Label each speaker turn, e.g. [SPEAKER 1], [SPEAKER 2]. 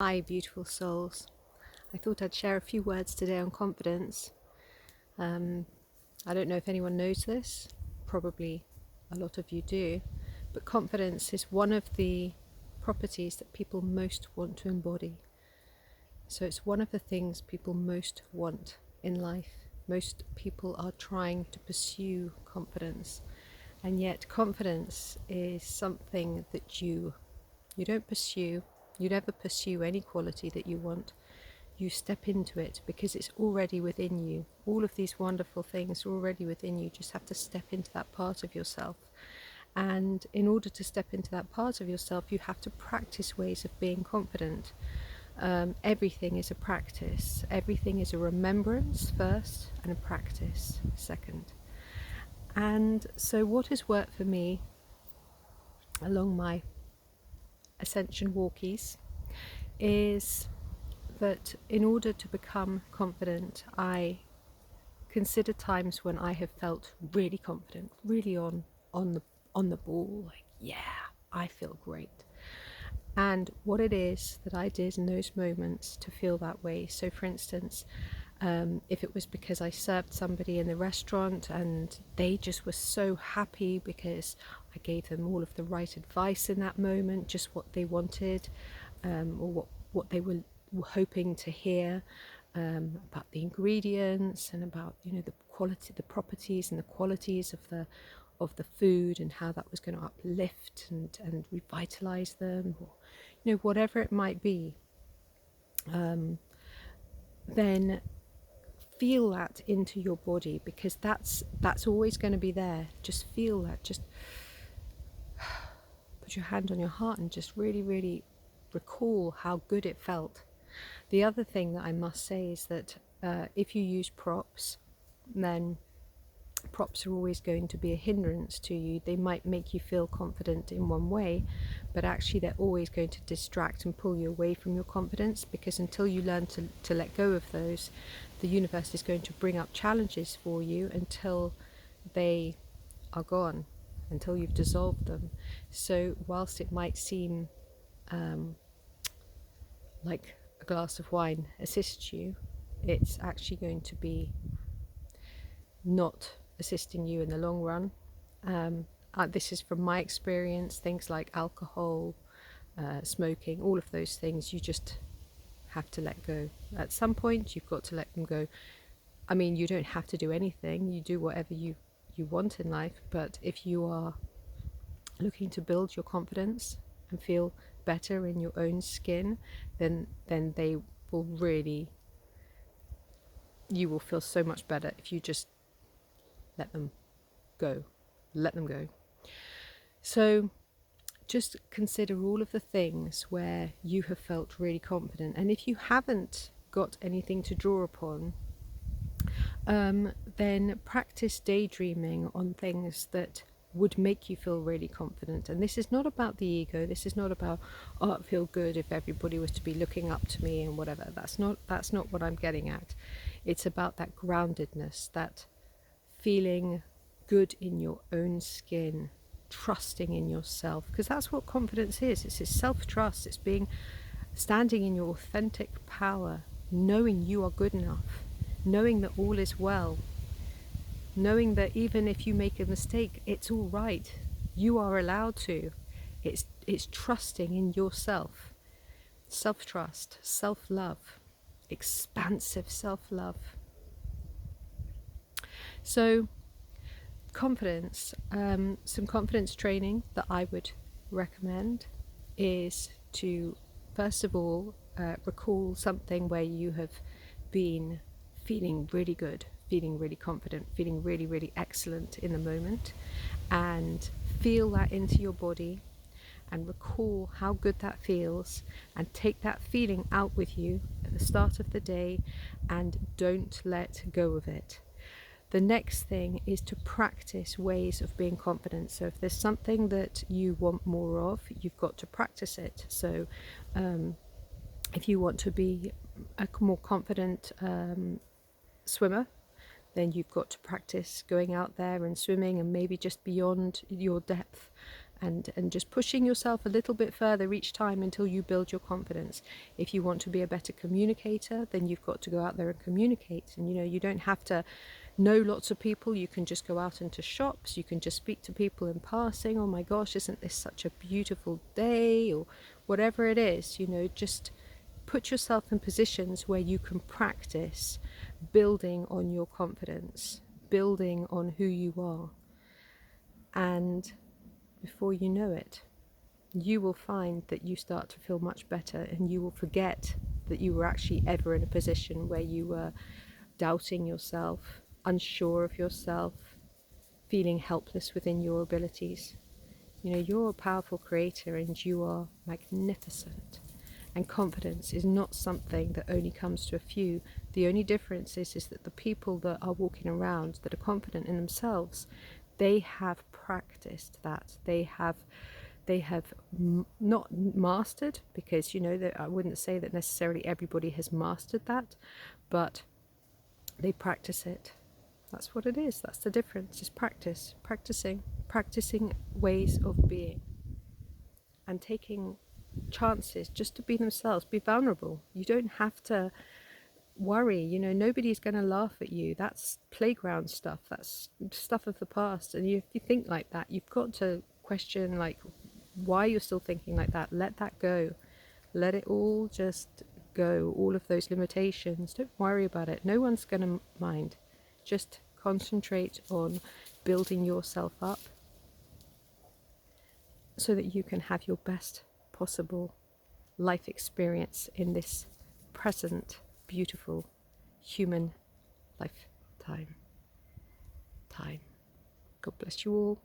[SPEAKER 1] Hi, beautiful souls. I thought I'd share a few words today on confidence. I don't know if anyone knows this, probably a lot of you do, but confidence is one of the properties that people most want to embody. So it's one of the things people most want in life. Most people are trying to pursue confidence, and yet confidence is something that you don't pursue. You never pursue any quality that you want. You step into it because it's already within you. All of these wonderful things are already within you. You just have to step into that part of yourself. And in order to step into that part of yourself, you have to practice ways of being confident. Everything is a practice. Everything is a remembrance first and a practice second. And so what has worked for me along my ascension walkies is that in order to become confident, I consider times when I have felt really confident, really on the ball, like, yeah, I feel great. And what it is that I did in those moments to feel that way. So for instance, if it was because I served somebody in the restaurant and they just were so happy because I gave them all of the right advice in that moment, just what they wanted, or what they were hoping to hear, about the ingredients and about the quality, the properties and the qualities of the food, and how that was going to uplift and revitalize them, or whatever it might be. Then feel that into your body, because that's always going to be there. Just feel that. Just put your hand on your heart and just really, really recall how good it felt. The other thing that I must say is that if you use props, then props are always going to be a hindrance to you. They might make you feel confident in one way, but actually they're always going to distract and pull you away from your confidence, because until you learn to let go of those, the universe is going to bring up challenges for you until they are gone, until you've dissolved them. So whilst it might seem like a glass of wine assists you, it's actually going to be not assisting you in the long run. This is from my experience. Things like alcohol, smoking, all of those things, you just have to let go. At some point, you've got to let them go. I mean, you don't have to do anything. You do whatever you want in life. But if you are looking to build your confidence and feel better in your own skin, then they will really, you will feel so much better if you just let them go. Let them go. So just consider all of the things where you have felt really confident. And if you haven't got anything to draw upon, then practice daydreaming on things that would make you feel really confident. And this is not about the ego. This is not about, oh, it feel good if everybody was to be looking up to me and whatever. That's not what I'm getting at. It's about that groundedness, that feeling good in your own skin, trusting in yourself, because that's what confidence is. It's this self-trust. It's standing in your authentic power, knowing you are good enough, knowing that all is well, knowing that even if you make a mistake, it's all right. You are allowed to. It's trusting in yourself. Self-trust, self-love, expansive self-love. So confidence, some confidence training that I would recommend is to, first of all, recall something where you have been feeling really good, feeling really confident, feeling really, really excellent in the moment, and feel that into your body and recall how good that feels, and take that feeling out with you at the start of the day and don't let go of it. The next thing is to practice ways of being confident. So if there's something that you want more of, you've got to practice it. So if you want to be a more confident swimmer, then you've got to practice going out there and swimming, and maybe just beyond your depth, and just pushing yourself a little bit further each time until you build your confidence. If you want to be a better communicator, then you've got to go out there and communicate. And you don't have to know lots of people. You can just go out into shops, you can just speak to people in passing. Oh my gosh, isn't this such a beautiful day? Or whatever it is, just put yourself in positions where you can practice building on your confidence, building on who you are. And before you know it, you will find that you start to feel much better, and you will forget that you were actually ever in a position where you were doubting yourself, unsure of yourself, feeling helpless within your abilities. You're a powerful creator and you are magnificent. And confidence is not something that only comes to a few. The only difference is that the people that are walking around that are confident in themselves, they have practiced that. They have not mastered, because that I wouldn't say that necessarily everybody has mastered that, but they practice it. That's what it is. That's the difference. Is practicing ways of being, and taking chances just to be themselves, be vulnerable. You don't have to worry, nobody's going to laugh at you. That's playground stuff, that's stuff of the past. And if you think like that, you've got to question why you're still thinking like that. Let that go, let it all just go, all of those limitations. Don't worry about it, no one's going to mind. Just concentrate on building yourself up so that you can have your best possible life experience in this present, beautiful human lifetime. God bless you all.